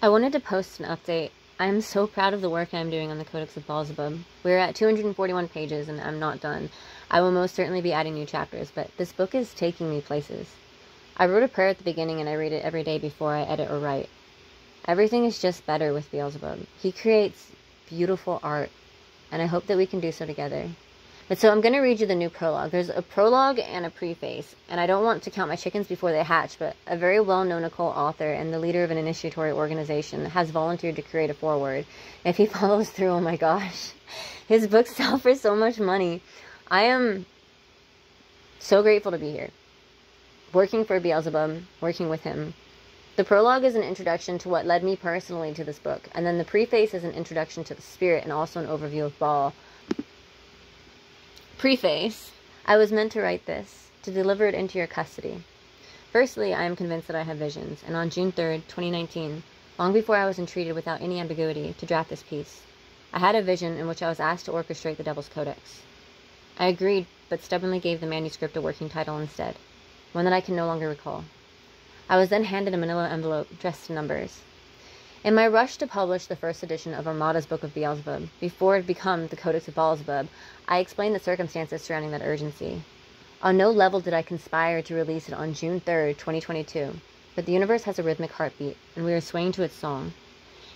I wanted to post an update. I'm so proud of the work I'm doing on the Codex of Beelzebub. We're at 241 pages and I'm not done. I will most certainly be adding new chapters, but this book is taking me places. I wrote a prayer at the beginning and I read it every day before I edit or write. Everything is just better with Beelzebub. He creates beautiful art, and I hope that we can do so together. But so I'm going to read you the new prologue. There's a prologue and a preface, and I don't want to count my chickens before they hatch, but a very well-known occult author and the leader of an initiatory organization has volunteered to create a foreword. If he follows through, oh my gosh, his books sell for so much money. I am so grateful to be here, working for Beelzebub, working with him. The prologue is an introduction to what led me personally to this book, and then the preface is an introduction to the spirit and also an overview of Baal. Preface. I was meant to write this, to deliver it into your custody. Firstly, I am convinced that I have visions, and on June 3rd, 2019, long before I was entreated without any ambiguity to draft this piece, I had a vision in which I was asked to orchestrate the Devil's Codex. I agreed, but stubbornly gave the manuscript a working title instead, one that I can no longer recall. I was then handed a manila envelope dressed in numbers. In my rush to publish the first edition of Armada's Book of Beelzebub, before it had become the Codex of Beelzebub, I explained the circumstances surrounding that urgency. On no level did I conspire to release it on June 3rd, 2022, but the universe has a rhythmic heartbeat, and we are swaying to its song.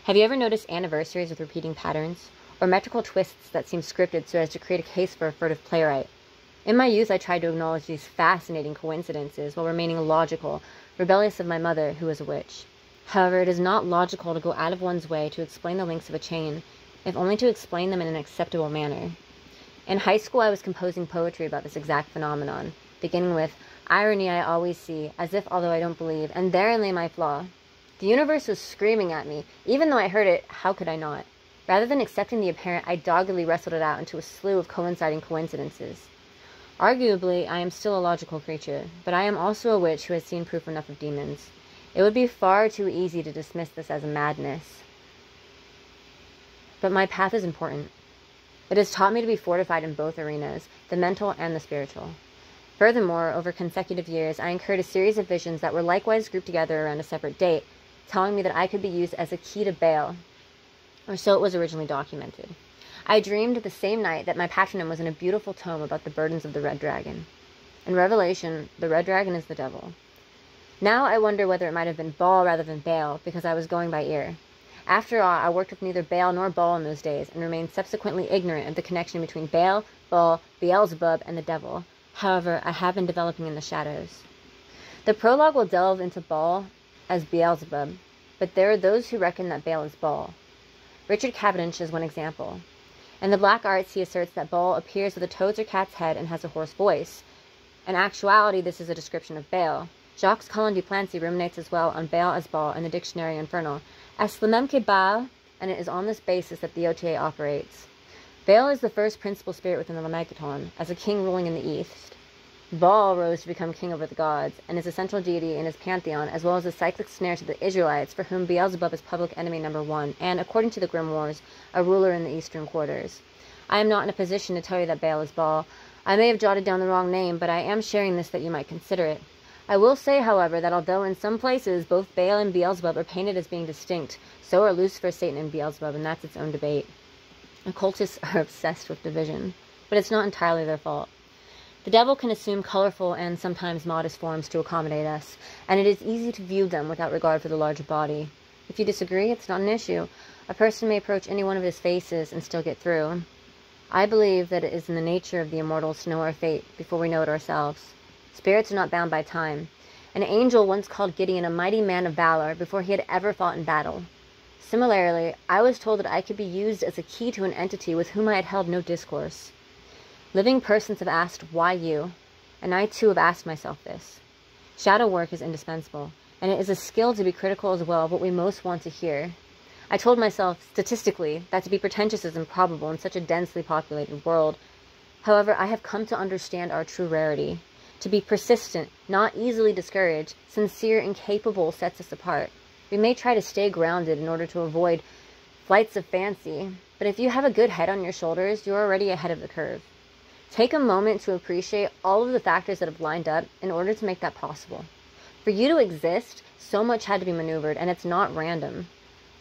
Have you ever noticed anniversaries with repeating patterns, or metrical twists that seem scripted so as to create a case for a furtive playwright? In my youth, I tried to acknowledge these fascinating coincidences while remaining logical, rebellious of my mother, who was a witch. However, it is not logical to go out of one's way to explain the links of a chain, if only to explain them in an acceptable manner. In high school, I was composing poetry about this exact phenomenon, beginning with, "Irony I always see, as if although I don't believe, and therein lay my flaw." The universe was screaming at me. Even though I heard it, how could I not? Rather than accepting the apparent, I doggedly wrestled it out into a slew of coinciding coincidences. Arguably, I am still a logical creature, but I am also a witch who has seen proof enough of demons. It would be far too easy to dismiss this as a madness. But my path is important. It has taught me to be fortified in both arenas, the mental and the spiritual. Furthermore, over consecutive years, I incurred a series of visions that were likewise grouped together around a separate date, telling me that I could be used as a key to Baal, or so it was originally documented. I dreamed the same night that my patronym was in a beautiful tome about the burdens of the Red Dragon. In Revelation, the Red Dragon is the devil. Now I wonder whether it might have been Baal rather than Baal, because I was going by ear. After all, I worked with neither Baal nor Baal in those days, and remained subsequently ignorant of the connection between Baal, Baal, Beelzebub, and the devil. However, I have been developing in the shadows. The prologue will delve into Baal as Beelzebub, but there are those who reckon that Baal is Baal. Richard Cavendish is one example. In the Black Arts, he asserts that Baal appears with a toad's or cat's head and has a hoarse voice. In actuality, this is a description of Baal. Jacques Collin du Plancy ruminates as well on Baal as Baal in the Dictionary Infernal, as le même que Baal, and it is on this basis that the OTA operates. Baal is the first principal spirit within the Lemegeton, as a king ruling in the east. Baal rose to become king over the gods, and is a central deity in his pantheon, as well as a cyclic snare to the Israelites, for whom Beelzebub is public enemy number one, and, according to the Grimoires, a ruler in the eastern quarters. I am not in a position to tell you that Baal is Baal. I may have jotted down the wrong name, but I am sharing this that you might consider it. I will say, however, that although in some places both Baal and Beelzebub are painted as being distinct, so are Lucifer, Satan, and Beelzebub, and that's its own debate. Occultists are obsessed with division, but it's not entirely their fault. The devil can assume colorful and sometimes modest forms to accommodate us, and it is easy to view them without regard for the larger body. If you disagree, it's not an issue. A person may approach any one of his faces and still get through. I believe that it is in the nature of the immortals to know our fate before we know it ourselves. Spirits are not bound by time. An angel once called Gideon a mighty man of valor before he had ever fought in battle. Similarly, I was told that I could be used as a key to an entity with whom I had held no discourse. Living persons have asked, why you? And I too have asked myself this. Shadow work is indispensable, and it is a skill to be critical as well of what we most want to hear. I told myself, statistically, that to be pretentious is improbable in such a densely populated world. However, I have come to understand our true rarity. To be persistent, not easily discouraged, sincere and capable sets us apart. We may try to stay grounded in order to avoid flights of fancy, but if you have a good head on your shoulders, you're already ahead of the curve. Take a moment to appreciate all of the factors that have lined up in order to make that possible. For you to exist, so much had to be maneuvered, and it's not random.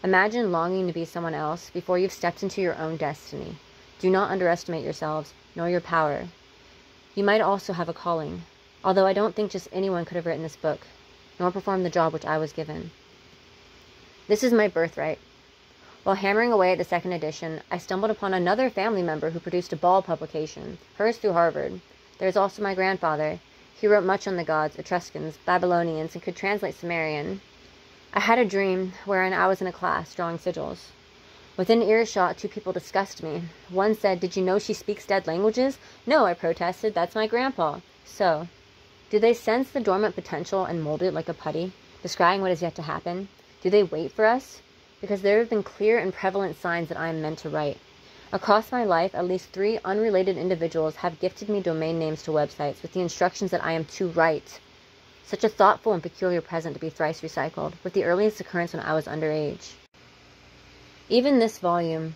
Imagine longing to be someone else before you've stepped into your own destiny. Do not underestimate yourselves, nor your power. You might also have a calling, although I don't think just anyone could have written this book, nor performed the job which I was given. This is my birthright. While hammering away at the second edition, I stumbled upon another family member who produced a Ball publication, hers through Harvard. There is also my grandfather. He wrote much on the gods, Etruscans, Babylonians, and could translate Sumerian. I had a dream wherein I was in a class drawing sigils. Within earshot, two people discussed me. One said, "Did you know she speaks dead languages?" "No," I protested. "That's my grandpa." So, do they sense the dormant potential and mold it like a putty, describing what is yet to happen? Do they wait for us? Because there have been clear and prevalent signs that I am meant to write. Across my life, at least 3 unrelated individuals have gifted me domain names to websites with the instructions that I am to write. Such a thoughtful and peculiar present to be thrice recycled, with the earliest occurrence when I was underage. Even this volume,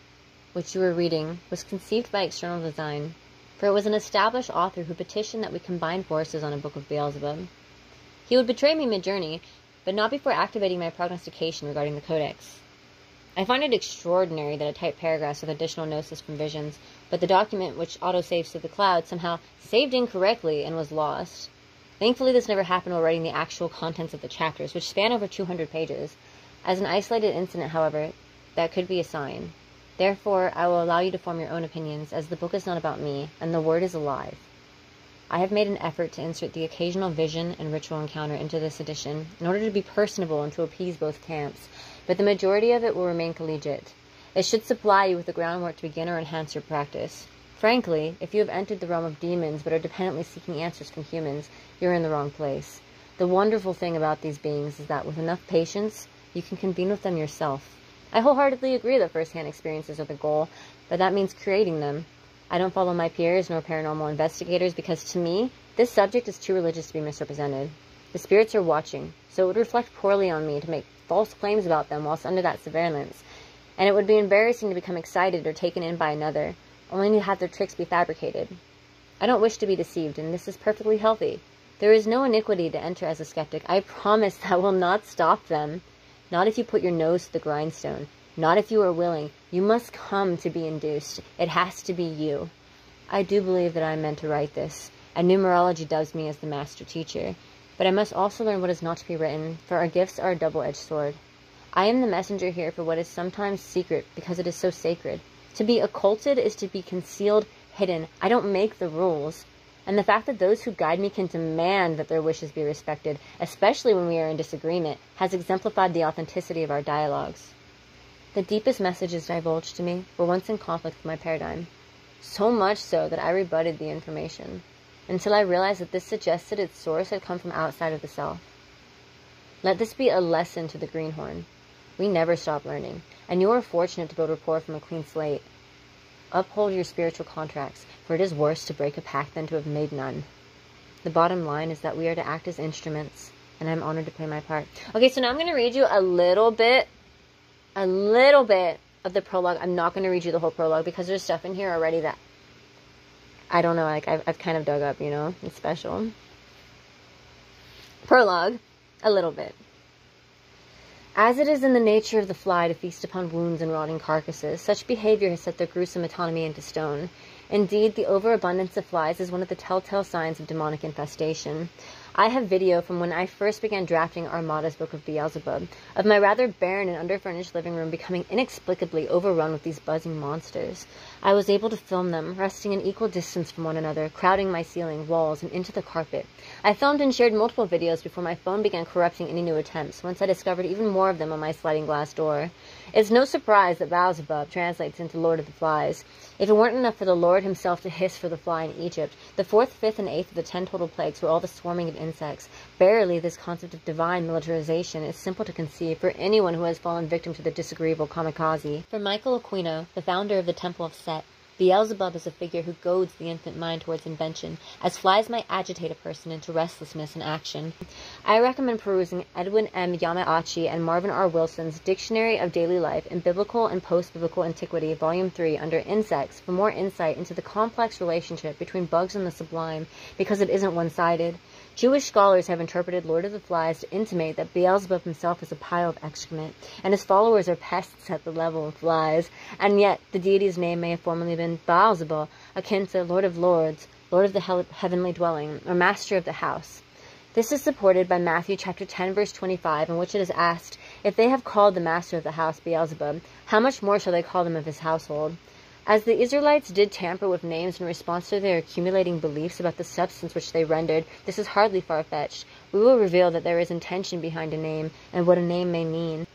which you were reading, was conceived by external design, for it was an established author who petitioned that we combine forces on a book of Beelzebub. He would betray me mid-journey, but not before activating my prognostication regarding the Codex. I find it extraordinary that I typed paragraphs with additional gnosis from visions, but the document which auto-saves to the cloud somehow saved incorrectly and was lost. Thankfully, this never happened while writing the actual contents of the chapters, which span over 200 pages. As an isolated incident, however, that could be a sign. Therefore, I will allow you to form your own opinions, as the book is not about me, and the word is alive. I have made an effort to insert the occasional vision and ritual encounter into this edition, in order to be personable and to appease both camps, but the majority of it will remain collegiate. It should supply you with the groundwork to begin or enhance your practice. Frankly, if you have entered the realm of demons but are dependently seeking answers from humans, you're in the wrong place. The wonderful thing about these beings is that with enough patience, you can convene with them yourself. I wholeheartedly agree that first-hand experiences are the goal, but that means creating them. I don't follow my peers nor paranormal investigators because, to me, this subject is too religious to be misrepresented. The spirits are watching, so it would reflect poorly on me to make false claims about them whilst under that surveillance, and it would be embarrassing to become excited or taken in by another, only to have their tricks be fabricated. I don't wish to be deceived, and this is perfectly healthy. There is no iniquity to enter as a skeptic. I promise that will not stop them. Not if you put your nose to the grindstone. Not if you are willing. You must come to be induced. It has to be you. I do believe that I am meant to write this, and numerology dubs me as the master teacher. But I must also learn what is not to be written, for our gifts are a double-edged sword. I am the messenger here for what is sometimes secret, because it is so sacred. To be occulted is to be concealed, hidden. I don't make the rules. And the fact that those who guide me can demand that their wishes be respected, especially when we are in disagreement, has exemplified the authenticity of our dialogues. The deepest messages divulged to me were once in conflict with my paradigm. So much so that I rebutted the information, until I realized that this suggested its source had come from outside of the self. Let this be a lesson to the greenhorn. We never stop learning, and you are fortunate to build rapport from a clean slate. Uphold your spiritual contracts, for it is worse to break a pact than to have made none. The bottom line is that we are to act as instruments, and I'm honored to play my part. Okay, so now I'm going to read you a little bit of the prologue. I'm not going to read you the whole prologue, because there's stuff in here already that, I don't know, like, I've kind of dug up, you know? It's special. Prologue, a little bit. As it is in the nature of the fly to feast upon wounds and rotting carcasses, such behavior has set their gruesome autonomy into stone. Indeed, the overabundance of flies is one of the telltale signs of demonic infestation. I have video from when I first began drafting Armada's Book of Beelzebub, of my rather barren and underfurnished living room becoming inexplicably overrun with these buzzing monsters. I was able to film them, resting in equal distance from one another, crowding my ceiling, walls, and into the carpet. I filmed and shared multiple videos before my phone began corrupting any new attempts, once I discovered even more of them on my sliding glass door. It's no surprise that Beelzebub translates into Lord of the Flies. If it weren't enough for the Lord himself to hiss for the fly in Egypt, the 4th, 5th, and 8th of the 10 total plagues were all the swarming of insects. Barely this concept of divine militarization is simple to conceive for anyone who has fallen victim to the disagreeable kamikaze. For Michael Aquino, the founder of the Temple of Set, Beelzebub is a figure who goads the infant mind towards invention, as flies might agitate a person into restlessness and action. I recommend perusing Edwin M. Yamauchi and Marvin R. Wilson's Dictionary of Daily Life in Biblical and Post-Biblical Antiquity, Volume 3, under Insects, for more insight into the complex relationship between bugs and the sublime, because it isn't one-sided. Jewish scholars have interpreted Lord of the Flies to intimate that Beelzebub himself is a pile of excrement, and his followers are pests at the level of flies, and yet the deity's name may have formerly been Baalzebub, akin to Lord of Lords, Lord of the heavenly dwelling, or Master of the house. This is supported by Matthew chapter 10, verse 25, in which it is asked, "If they have called the master of the house Beelzebub, how much more shall they call them of his household?" As the Israelites did tamper with names in response to their accumulating beliefs about the substance which they rendered, this is hardly far-fetched. We will reveal that there is intention behind a name, and what a name may mean.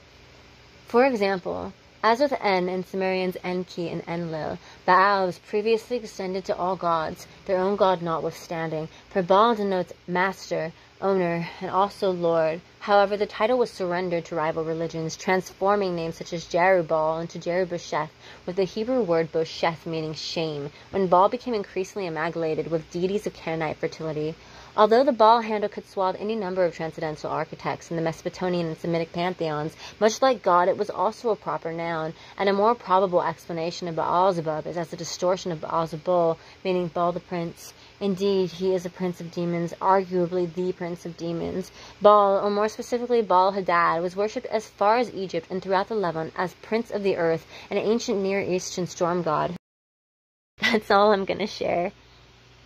For example, as with En in Sumerian's Enki and Enlil, Baal was previously extended to all gods, their own god notwithstanding, for Baal denotes master, owner, and also lord. However, the title was surrendered to rival religions, transforming names such as Jerubbaal into Jerubbesheth, with the Hebrew word bosheth meaning shame, when Baal became increasingly amalgamated with deities of Canaanite fertility. Although the Baal handle could swallow any number of transcendental archetypes in the Mesopotamian and Semitic pantheons, much like God, it was also a proper noun, and a more probable explanation of Baalzebub is as a distortion of Baalzebul, meaning Baal the prince. Indeed, he is a prince of demons, arguably the prince of demons. Baal, or more specifically Baal-Hadad, was worshipped as far as Egypt and throughout the Levant as prince of the earth, an ancient Near Eastern storm god. That's all I'm going to share,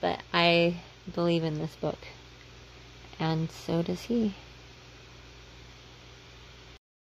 but I believe in this book, and so does he.